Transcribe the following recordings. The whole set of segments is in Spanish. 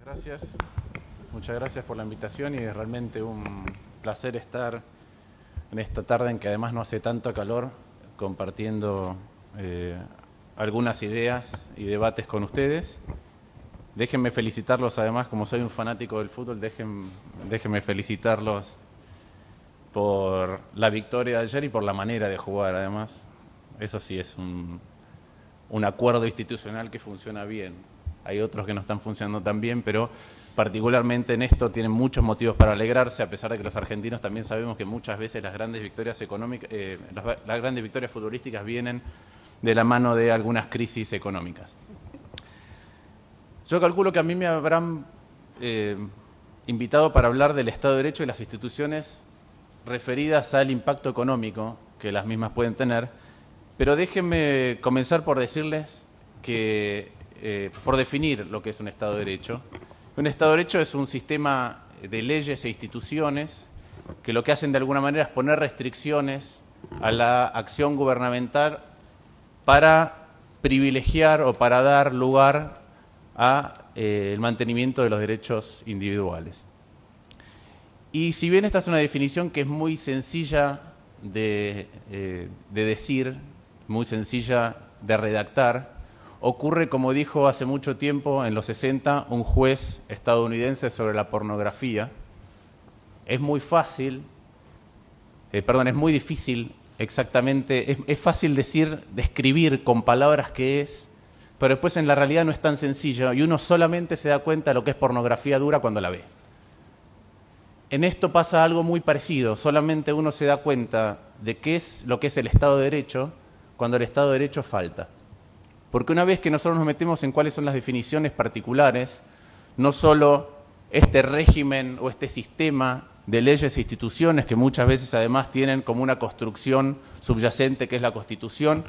Gracias. Muchas gracias por la invitación y es realmente un placer estar en esta tarde en que además no hace tanto calor compartiendo algunas ideas y debates con ustedes. Déjenme felicitarlos además, como soy un fanático del fútbol, déjenme felicitarlos por la victoria de ayer y por la manera de jugar además. Eso sí es un acuerdo institucional que funciona bien. Hay otros que no están funcionando tan bien, pero particularmente en esto tienen muchos motivos para alegrarse, a pesar de que los argentinos también sabemos que muchas veces las grandes victorias económicas, las grandes victorias futbolísticas vienen de la mano de algunas crisis económicas. Yo calculo que a mí me habrán invitado para hablar del Estado de Derecho y las instituciones referidas al impacto económico que las mismas pueden tener, pero déjenme comenzar por decirles que por definir lo que es un Estado de Derecho. Un Estado de Derecho es un sistema de leyes e instituciones que lo que hacen de alguna manera es poner restricciones a la acción gubernamental para privilegiar o para dar lugar a el mantenimiento de los derechos individuales. Y si bien esta es una definición que es muy sencilla de decir, muy sencilla de redactar, ocurre, como dijo hace mucho tiempo, en los 60, un juez estadounidense sobre la pornografía. Es muy difícil exactamente, es fácil describir con palabras qué es, pero después en la realidad no es tan sencillo y uno solamente se da cuenta de lo que es pornografía dura cuando la ve. En esto pasa algo muy parecido, solamente uno se da cuenta de qué es lo que es el Estado de Derecho cuando el Estado de Derecho falta. Porque una vez que nosotros nos metemos en cuáles son las definiciones particulares, no solo este régimen o este sistema de leyes e instituciones que muchas veces además tienen como una construcción subyacente que es la Constitución,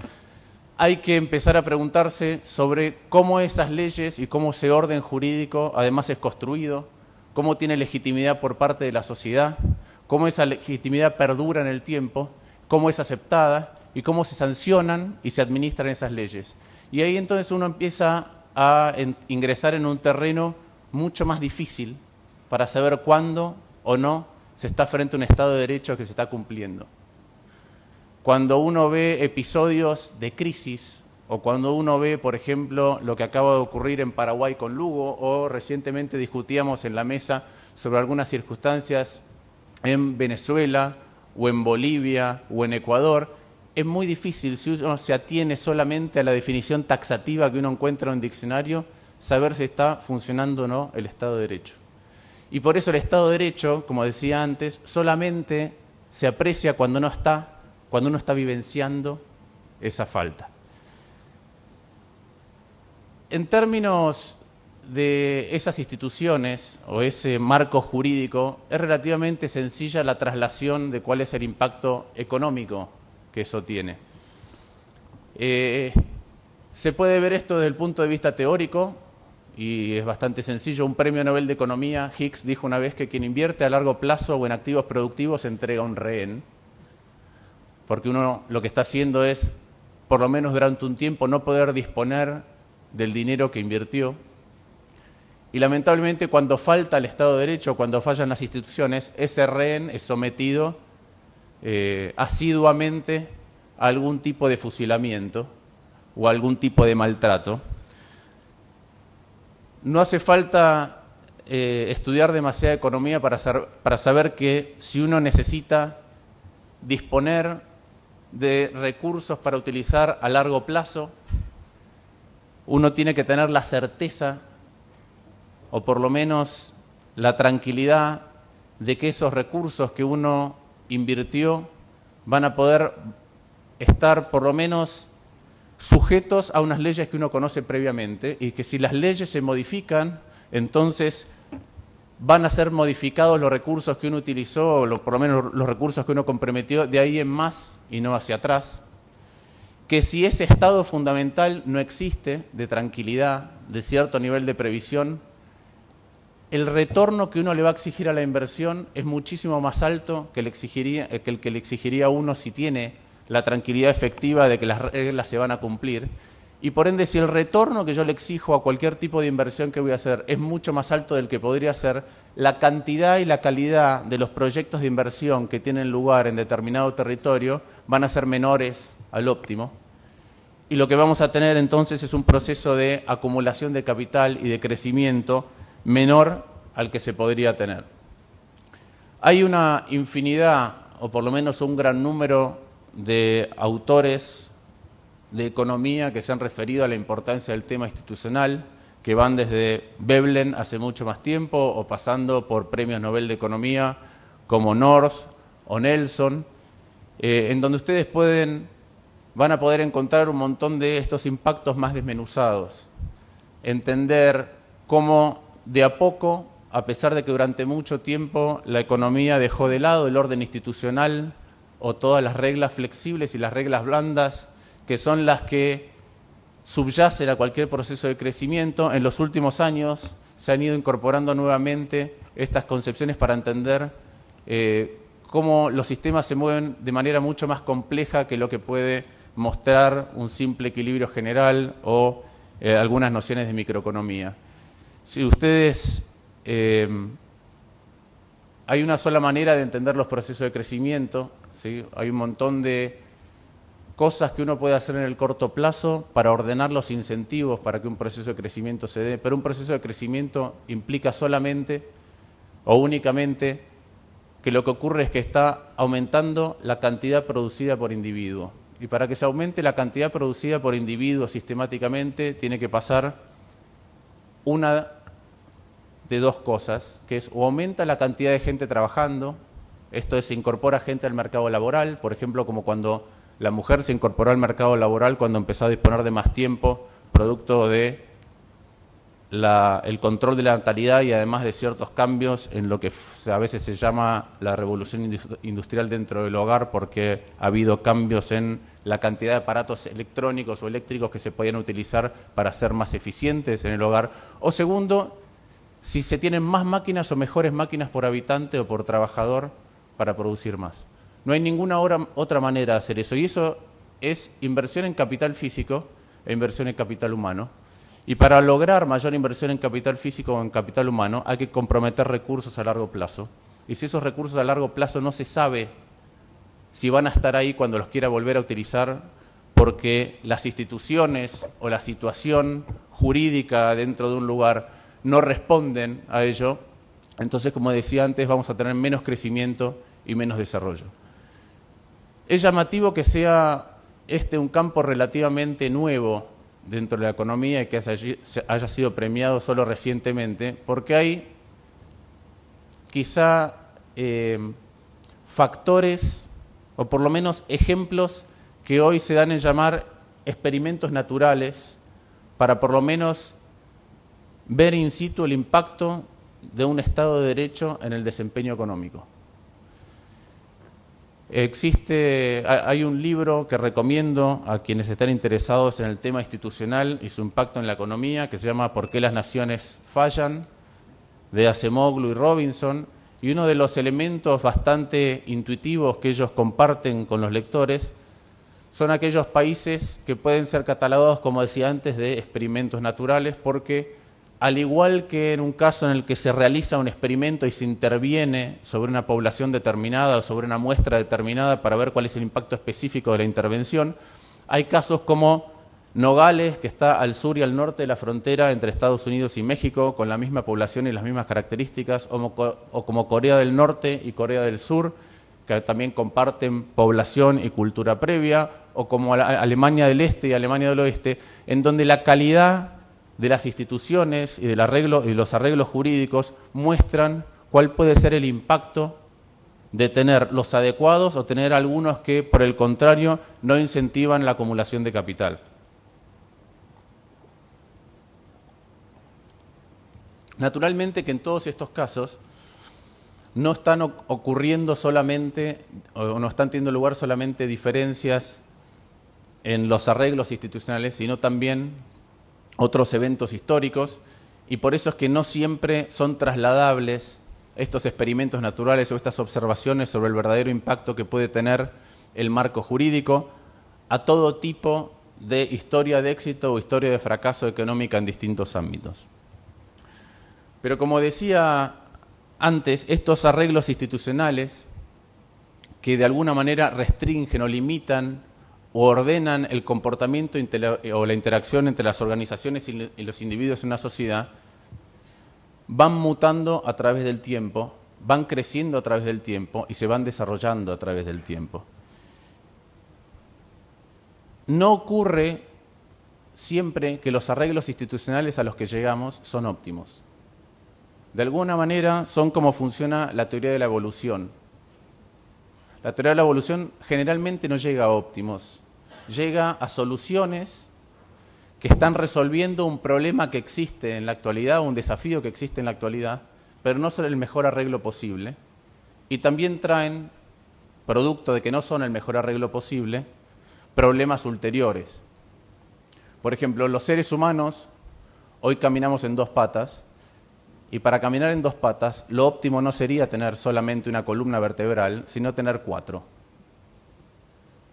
hay que empezar a preguntarse sobre cómo esas leyes y cómo ese orden jurídico además es construido, cómo tiene legitimidad por parte de la sociedad, cómo esa legitimidad perdura en el tiempo, cómo es aceptada y cómo se sancionan y se administran esas leyes. Y ahí entonces uno empieza a ingresar en un terreno mucho más difícil para saber cuándo o no se está frente a un Estado de Derecho que se está cumpliendo. Cuando uno ve episodios de crisis o cuando uno ve, por ejemplo, lo que acaba de ocurrir en Paraguay con Lugo o recientemente discutíamos en la mesa sobre algunas circunstancias en Venezuela o en Bolivia o en Ecuador, es muy difícil, si uno se atiene solamente a la definición taxativa que uno encuentra en un diccionario, saber si está funcionando o no el Estado de Derecho. Y por eso el Estado de Derecho, como decía antes, solamente se aprecia cuando uno está vivenciando esa falta. En términos de esas instituciones o ese marco jurídico, es relativamente sencilla la traslación de cuál es el impacto económico que eso tiene. Se puede ver esto desde el punto de vista teórico y es bastante sencillo. Un premio Nobel de Economía, Hicks, dijo una vez que quien invierte a largo plazo o en activos productivos entrega un rehén, porque uno lo que está haciendo es, por lo menos durante un tiempo, no poder disponer del dinero que invirtió. Y lamentablemente cuando falta el Estado de Derecho, cuando fallan las instituciones, ese rehén es sometido asiduamente a algún tipo de fusilamiento o algún tipo de maltrato. No hace falta estudiar demasiada economía para saber que si uno necesita disponer de recursos para utilizar a largo plazo, uno tiene que tener la certeza o por lo menos la tranquilidad de que esos recursos que uno invirtió van a poder estar por lo menos sujetos a unas leyes que uno conoce previamente y que si las leyes se modifican, entonces van a ser modificados los recursos que uno utilizó, o por lo menos los recursos que uno comprometió de ahí en más y no hacia atrás. Que si ese estado fundamental no existe, de tranquilidad, de cierto nivel de previsión, el retorno que uno le va a exigir a la inversión es muchísimo más alto que el que le exigiría a uno si tiene la tranquilidad efectiva de que las reglas se van a cumplir Y por ende, si el retorno que yo le exijo a cualquier tipo de inversión que voy a hacer es mucho más alto del que podría ser, la cantidad y la calidad de los proyectos de inversión que tienen lugar en determinado territorio van a ser menores al óptimo. Y lo que vamos a tener entonces es un proceso de acumulación de capital y de crecimiento menor al que se podría tener. Hay una infinidad, o por lo menos un gran número de autores de economía que se han referido a la importancia del tema institucional, que van desde Veblen hace mucho más tiempo o pasando por premios Nobel de Economía como North o Nelson, en donde ustedes van a poder encontrar un montón de estos impactos más desmenuzados, entender cómo de a poco, a pesar de que durante mucho tiempo la economía dejó de lado el orden institucional o todas las reglas flexibles y las reglas blandas, que son las que subyacen a cualquier proceso de crecimiento, en los últimos años se han ido incorporando nuevamente estas concepciones para entender cómo los sistemas se mueven de manera mucho más compleja que lo que puede mostrar un simple equilibrio general o algunas nociones de microeconomía. Si ustedes... hay una sola manera de entender los procesos de crecimiento, ¿sí? Hay un montón de cosas que uno puede hacer en el corto plazo para ordenar los incentivos para que un proceso de crecimiento se dé, pero un proceso de crecimiento implica solamente o únicamente que lo que ocurre es que está aumentando la cantidad producida por individuo. Y para que se aumente la cantidad producida por individuo sistemáticamente, tiene que pasar una de dos cosas, que es o aumenta la cantidad de gente trabajando, esto es, se incorpora gente al mercado laboral, por ejemplo, como cuando la mujer se incorporó al mercado laboral cuando empezó a disponer de más tiempo, producto de el control de la natalidad y además de ciertos cambios en lo que a veces se llama la revolución industrial dentro del hogar, porque ha habido cambios en la cantidad de aparatos electrónicos o eléctricos que se podían utilizar para ser más eficientes en el hogar. O segundo, si se tienen más máquinas o mejores máquinas por habitante o por trabajador para producir más. No hay ninguna otra manera de hacer eso, y eso es inversión en capital físico e inversión en capital humano. Y para lograr mayor inversión en capital físico o en capital humano hay que comprometer recursos a largo plazo. Y si esos recursos a largo plazo no se sabe si van a estar ahí cuando los quiera volver a utilizar, porque las instituciones o la situación jurídica dentro de un lugar no responden a ello, entonces, como decía antes, vamos a tener menos crecimiento y menos desarrollo. Es llamativo que sea un campo relativamente nuevo dentro de la economía y que haya sido premiado solo recientemente, porque hay quizá factores o por lo menos ejemplos que hoy se dan en llamar experimentos naturales para por lo menos ver in situ el impacto de un Estado de Derecho en el desempeño económico. Hay un libro que recomiendo a quienes están interesados en el tema institucional y su impacto en la economía, que se llama ¿Por qué las naciones fallan?, de Acemoglu y Robinson, y uno de los elementos bastante intuitivos que ellos comparten con los lectores son aquellos países que pueden ser catalogados, como decía antes, de experimentos naturales, porque al igual que en un caso en el que se realiza un experimento y se interviene sobre una población determinada o sobre una muestra determinada para ver cuál es el impacto específico de la intervención, hay casos como Nogales, que está al sur y al norte de la frontera entre Estados Unidos y México, con la misma población y las mismas características, o como Corea del Norte y Corea del Sur, que también comparten población y cultura previa, o como Alemania del Este y Alemania del Oeste, en donde la calidad de las instituciones y de los arreglos jurídicos muestran cuál puede ser el impacto de tener los adecuados o tener algunos que, por el contrario, no incentivan la acumulación de capital. Naturalmente que en todos estos casos no están ocurriendo solamente, o no están teniendo lugar solamente diferencias en los arreglos institucionales, sino también otros eventos históricos, y por eso es que no siempre son trasladables estos experimentos naturales o estas observaciones sobre el verdadero impacto que puede tener el marco jurídico a todo tipo de historia de éxito o historia de fracaso económica en distintos ámbitos. Pero como decía antes, estos arreglos institucionales que de alguna manera restringen o limitan o ordenan el comportamiento o la interacción entre las organizaciones y los individuos en una sociedad, van mutando a través del tiempo, van creciendo a través del tiempo y se van desarrollando a través del tiempo. No ocurre siempre que los arreglos institucionales a los que llegamos son óptimos. De alguna manera son como funciona la teoría de la evolución. La teoría de la evolución generalmente no llega a óptimos, llega a soluciones que están resolviendo un problema que existe en la actualidad, un desafío que existe en la actualidad, pero no son el mejor arreglo posible. Y también traen, producto de que no son el mejor arreglo posible, problemas ulteriores. Por ejemplo, los seres humanos hoy caminamos en dos patas, y para caminar en dos patas, lo óptimo no sería tener solamente una columna vertebral, sino tener 4.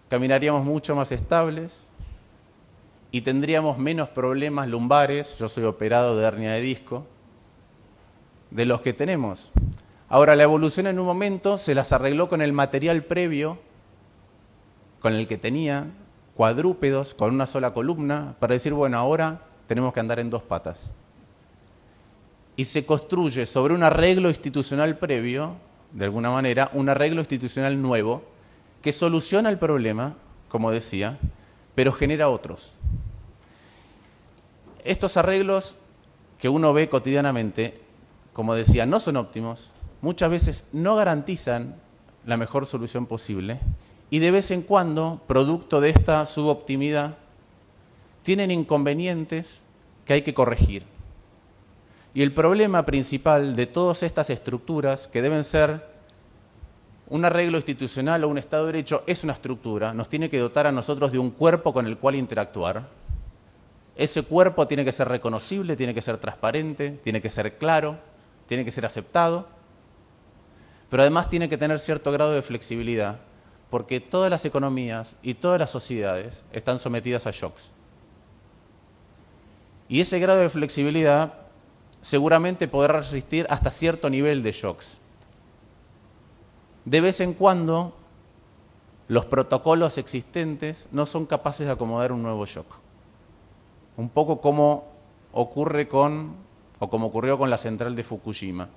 Caminaríamos mucho más estables y tendríamos menos problemas lumbares, yo soy operado de hernia de disco, de los que tenemos. Ahora, la evolución en un momento se las arregló con el material previo, con el que tenía cuadrúpedos, con una sola columna, para decir, bueno, ahora tenemos que andar en dos patas. Y se construye sobre un arreglo institucional previo, de alguna manera, un arreglo institucional nuevo, que soluciona el problema, como decía, pero genera otros. Estos arreglos que uno ve cotidianamente, como decía, no son óptimos, muchas veces no garantizan la mejor solución posible y de vez en cuando, producto de esta suboptimidad, tienen inconvenientes que hay que corregir. Y el problema principal de todas estas estructuras, que deben ser un arreglo institucional o un Estado de Derecho, es una estructura, nos tiene que dotar a nosotros de un cuerpo con el cual interactuar. Ese cuerpo tiene que ser reconocible, tiene que ser transparente, tiene que ser claro, tiene que ser aceptado, pero además tiene que tener cierto grado de flexibilidad, porque todas las economías y todas las sociedades están sometidas a shocks. Y ese grado de flexibilidad seguramente podrá resistir hasta cierto nivel de shocks. De vez en cuando, los protocolos existentes no son capaces de acomodar un nuevo shock. Un poco como ocurrió con la central de Fukushima.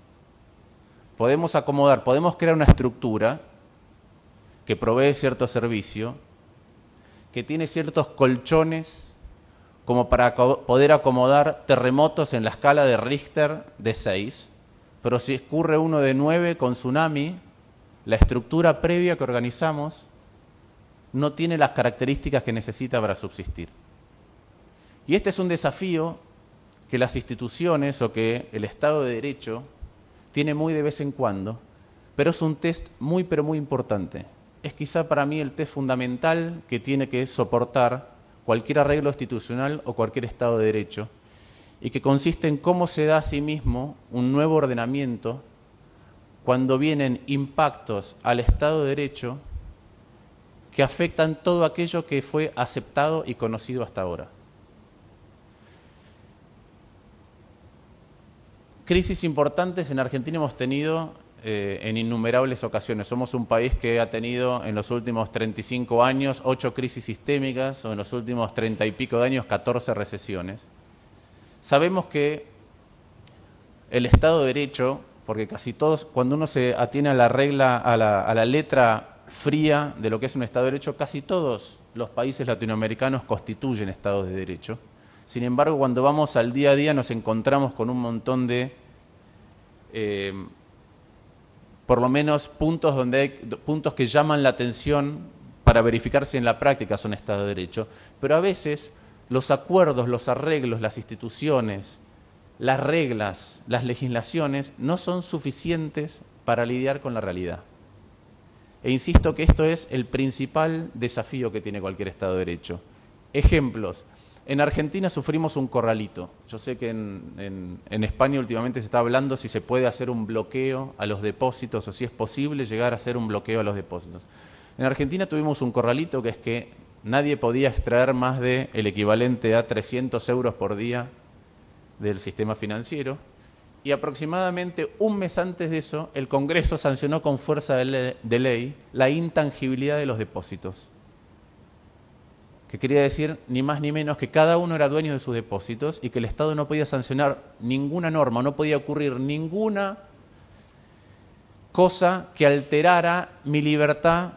Podemos acomodar, podemos crear una estructura que provee cierto servicio, que tiene ciertos colchones como para poder acomodar terremotos en la escala de Richter de 6, pero si ocurre uno de 9 con tsunami, la estructura previa que organizamos no tiene las características que necesita para subsistir. Y este es un desafío que las instituciones o que el Estado de Derecho tiene muy de vez en cuando, pero es un test muy pero muy importante. Es quizá para mí el test fundamental que tiene que soportar cualquier arreglo institucional o cualquier Estado de Derecho, y que consiste en cómo se da a sí mismo un nuevo ordenamiento cuando vienen impactos al Estado de Derecho que afectan todo aquello que fue aceptado y conocido hasta ahora. Crisis importantes en Argentina hemos tenido en innumerables ocasiones. Somos un país que ha tenido en los últimos 35 años 8 crisis sistémicas, o en los últimos 30 y pico de años 14 recesiones. Sabemos que el Estado de Derecho, porque casi todos, cuando uno se atiene a la regla, a la letra fría de lo que es un Estado de Derecho, casi todos los países latinoamericanos constituyen Estados de Derecho. Sin embargo, cuando vamos al día a día nos encontramos con un montón de por lo menos puntos que llaman la atención para verificar si en la práctica son Estado de Derecho. Pero a veces los acuerdos, los arreglos, las instituciones, las reglas, las legislaciones no son suficientes para lidiar con la realidad. E insisto que esto es el principal desafío que tiene cualquier Estado de Derecho. Ejemplos. En Argentina sufrimos un corralito. Yo sé que en España últimamente se está hablando si se puede hacer un bloqueo a los depósitos o si es posible llegar a hacer un bloqueo a los depósitos. En Argentina tuvimos un corralito que es que Nadie podía extraer más del equivalente a 300 euros por día del sistema financiero. Y aproximadamente un mes antes de eso, el Congreso sancionó con fuerza de ley la intangibilidad de los depósitos. Que quería decir ni más ni menos que cada uno era dueño de sus depósitos y que el Estado no podía sancionar ninguna norma, no podía ocurrir ninguna cosa que alterara mi libertad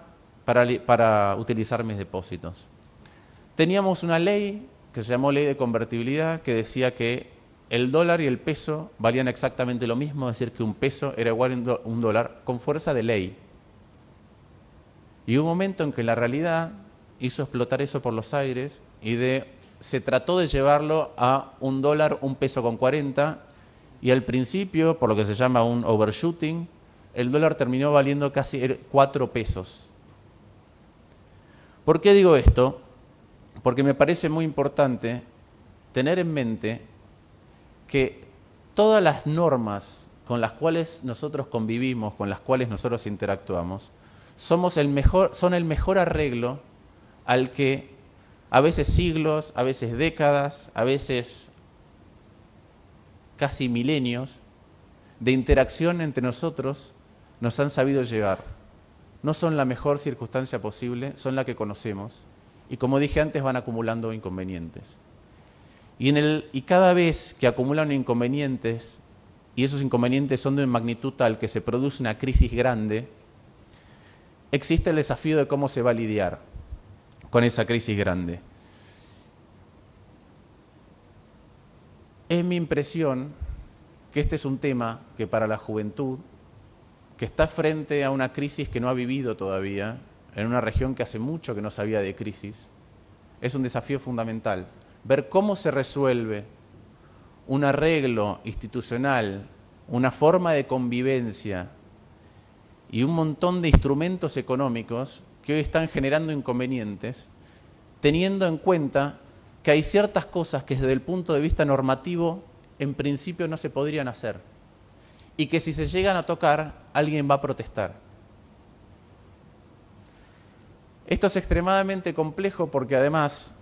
para utilizar mis depósitos. Teníamos una ley que se llamó Ley de Convertibilidad que decía que el dólar y el peso valían exactamente lo mismo, es decir, que un peso era igual a un dólar con fuerza de ley. Y hubo un momento en que la realidad hizo explotar eso por los aires y se trató de llevarlo a un dólar, un peso con 40, y al principio, por lo que se llama un overshooting, el dólar terminó valiendo casi 4 pesos. ¿Por qué digo esto? Porque me parece muy importante tener en mente que todas las normas con las cuales nosotros convivimos, con las cuales nosotros interactuamos, son el mejor arreglo al que a veces siglos, a veces décadas, a veces casi milenios de interacción entre nosotros nos han sabido llevar. No son la mejor circunstancia posible, son la que conocemos. Y como dije antes, van acumulando inconvenientes. Y cada vez que acumulan inconvenientes, y esos inconvenientes son de una magnitud tal que se produce una crisis grande, existe el desafío de cómo se va a lidiar con esa crisis grande. Es mi impresión que este es un tema que para la juventud, que está frente a una crisis que no ha vivido todavía, en una región que hace mucho que no sabía de crisis, es un desafío fundamental. Ver cómo se resuelve un arreglo institucional, una forma de convivencia y un montón de instrumentos económicos que hoy están generando inconvenientes, teniendo en cuenta que hay ciertas cosas que desde el punto de vista normativo en principio no se podrían hacer y que si se llegan a tocar, alguien va a protestar. Esto es extremadamente complejo porque además,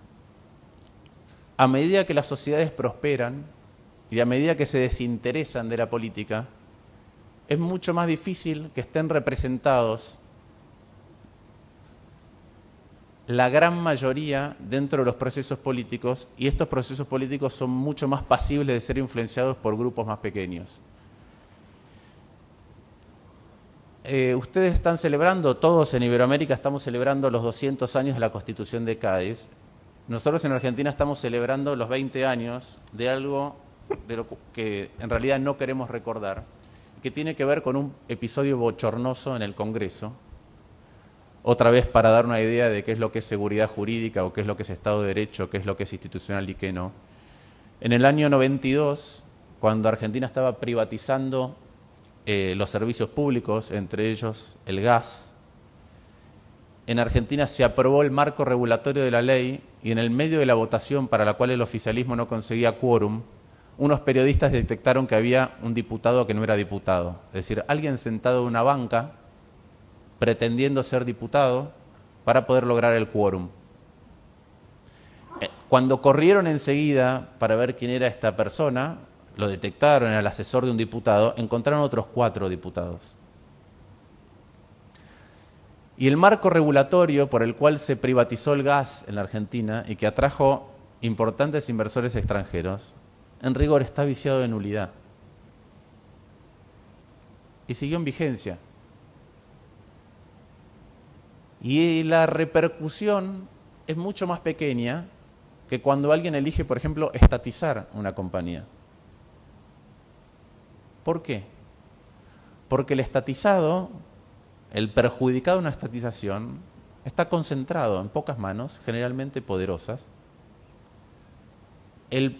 a medida que las sociedades prosperan y a medida que se desinteresan de la política, es mucho más difícil que estén representados la gran mayoría dentro de los procesos políticos, y estos procesos políticos son mucho más pasibles de ser influenciados por grupos más pequeños. Ustedes están celebrando, todos en Iberoamérica estamos celebrando los 200 años de la Constitución de Cádiz. Nosotros en Argentina estamos celebrando los 20 años de algo de lo que en realidad no queremos recordar, que tiene que ver con un episodio bochornoso en el Congreso. Otra vez para dar una idea de qué es lo que es seguridad jurídica o qué es lo que es Estado de Derecho, qué es lo que es institucional y qué no. En el año 92, cuando Argentina estaba privatizando los servicios públicos, entre ellos el gas, en Argentina se aprobó el marco regulatorio de la ley y en el medio de la votación para la cual el oficialismo no conseguía quórum, unos periodistas detectaron que había un diputado que no era diputado. Es decir, alguien sentado en una banca pretendiendo ser diputado para poder lograr el quórum. Cuando corrieron enseguida para ver quién era esta persona, lo detectaron, era el asesor de un diputado, encontraron otros 4 diputados. Y el marco regulatorio por el cual se privatizó el gas en la Argentina y que atrajo importantes inversores extranjeros, en rigor está viciado de nulidad. Y siguió en vigencia. Y la repercusión es mucho más pequeña que cuando alguien elige, por ejemplo, estatizar una compañía. ¿Por qué? Porque el estatizado, el perjudicado de una estatización, está concentrado en pocas manos, generalmente poderosas. El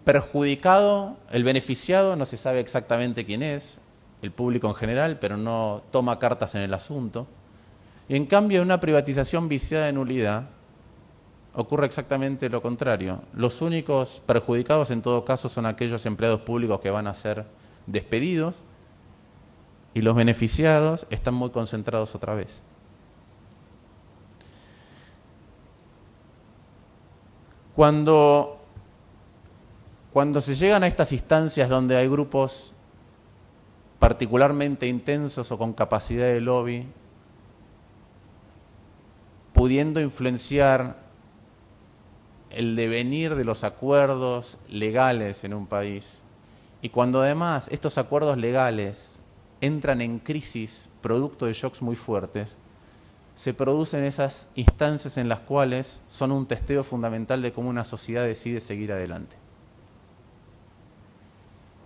perjudicado, el beneficiado, no se sabe exactamente quién es, el público en general, pero no toma cartas en el asunto. Y en cambio, en una privatización viciada de nulidad, ocurre exactamente lo contrario. Los únicos perjudicados en todo caso son aquellos empleados públicos que van a ser despedidos y los beneficiados están muy concentrados otra vez. Cuando se llegan a estas instancias donde hay grupos particularmente intensos o con capacidad de lobby, pudiendo influenciar el devenir de los acuerdos legales en un país, y cuando además estos acuerdos legales entran en crisis producto de shocks muy fuertes, se producen esas instancias en las cuales son un testeo fundamental de cómo una sociedad decide seguir adelante.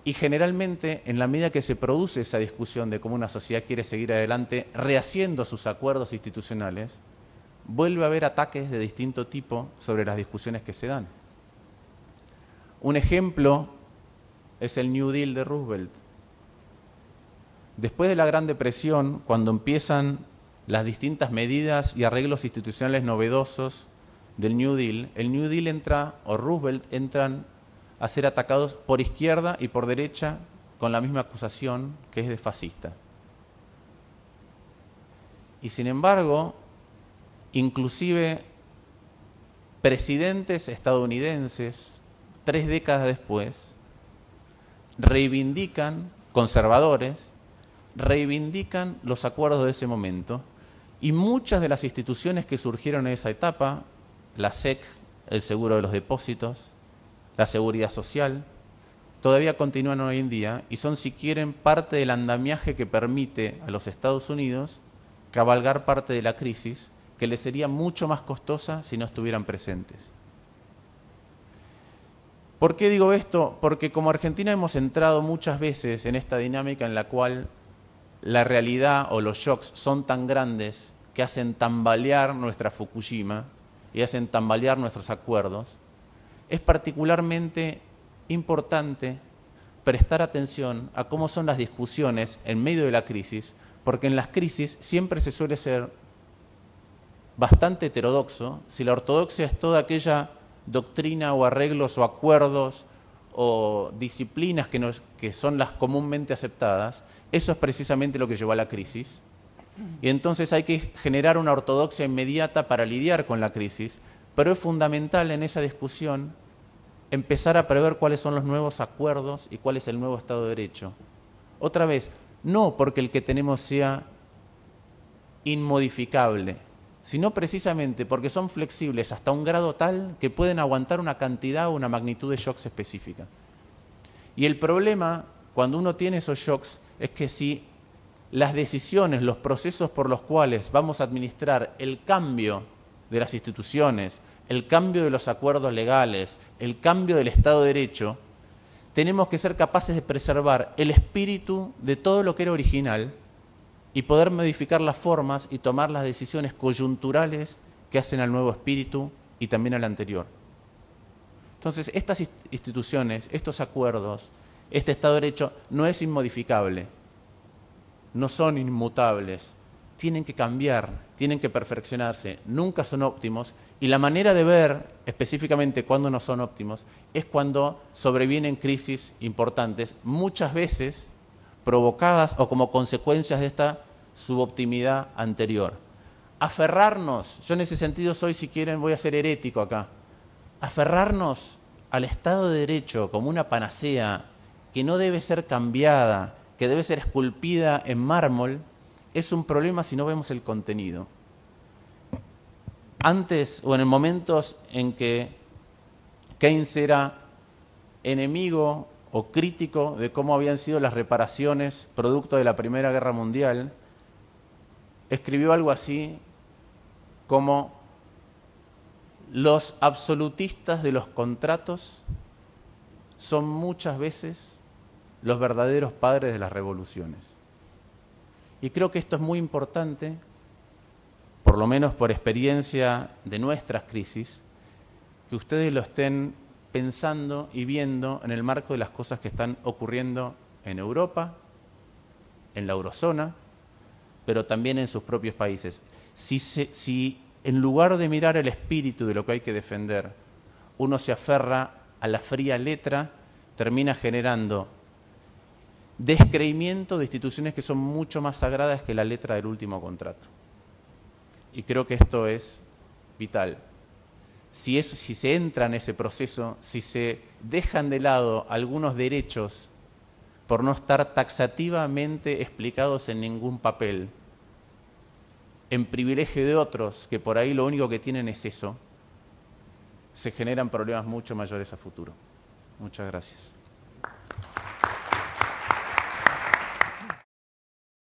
Y generalmente, en la medida que se produce esa discusión de cómo una sociedad quiere seguir adelante, rehaciendo sus acuerdos institucionales, vuelve a haber ataques de distinto tipo sobre las discusiones que se dan. Un ejemplo es el New Deal de Roosevelt. Después de la Gran Depresión, cuando empiezan las distintas medidas y arreglos institucionales novedosos del New Deal, el New Deal entra, o Roosevelt entran a ser atacados por izquierda y por derecha con la misma acusación, que es de fascista. Y sin embargo, inclusive presidentes estadounidenses, 3 décadas después, reivindican, conservadores, reivindican los acuerdos de ese momento, y muchas de las instituciones que surgieron en esa etapa, la SEC, el seguro de los depósitos, la seguridad social, todavía continúan hoy en día y son, si quieren, parte del andamiaje que permite a los Estados Unidos cabalgar parte de la crisis, que les sería mucho más costosa si no estuvieran presentes. ¿Por qué digo esto? Porque como Argentina hemos entrado muchas veces en esta dinámica en la cual la realidad o los shocks son tan grandes que hacen tambalear nuestra Fukushima y hacen tambalear nuestros acuerdos, es particularmente importante prestar atención a cómo son las discusiones en medio de la crisis, porque en las crisis siempre se suele ser bastante heterodoxo. Si la ortodoxia es toda aquella doctrina o arreglos o acuerdos o disciplinas que son las comúnmente aceptadas, eso es precisamente lo que llevó a la crisis. Y entonces hay que generar una ortodoxia inmediata para lidiar con la crisis, pero es fundamental en esa discusión empezar a prever cuáles son los nuevos acuerdos y cuál es el nuevo Estado de Derecho. Otra vez, no porque el que tenemos sea inmodificable, sino precisamente porque son flexibles hasta un grado tal que pueden aguantar una cantidad o una magnitud de shocks específica. Y el problema, cuando uno tiene esos shocks, es que si las decisiones, los procesos por los cuales vamos a administrar el cambio de las instituciones, el cambio de los acuerdos legales, el cambio del Estado de Derecho, tenemos que ser capaces de preservar el espíritu de todo lo que era original y poder modificar las formas y tomar las decisiones coyunturales que hacen al nuevo espíritu y también al anterior. Entonces, estas instituciones, estos acuerdos, este Estado de Derecho no es inmodificable, no son inmutables, tienen que cambiar, tienen que perfeccionarse, nunca son óptimos, y la manera de ver específicamente cuándo no son óptimos es cuando sobrevienen crisis importantes, muchas veces provocadas o como consecuencias de esta suboptimidad anterior. Aferrarnos, yo en ese sentido soy, si quieren, voy a ser herético acá, aferrarnos al Estado de Derecho como una panacea que no debe ser cambiada, que debe ser esculpida en mármol, es un problema si no vemos el contenido. Antes o en momentos en que Keynes era enemigo o crítico de cómo habían sido las reparaciones producto de la Primera Guerra Mundial, escribió algo así como: los absolutistas de los contratos son muchas veces los verdaderos padres de las revoluciones. Y creo que esto es muy importante, por lo menos por experiencia de nuestras crisis, que ustedes lo estén pensando y viendo en el marco de las cosas que están ocurriendo en Europa, en la eurozona, pero también en sus propios países. Si en lugar de mirar el espíritu de lo que hay que defender, uno se aferra a la fría letra, termina generando descreimiento de instituciones que son mucho más sagradas que la letra del último contrato. Y creo que esto es vital. si se entra en ese proceso, si se dejan de lado algunos derechos por no estar taxativamente explicados en ningún papel, en privilegio de otros, que por ahí lo único que tienen es eso, se generan problemas mucho mayores a futuro. Muchas gracias.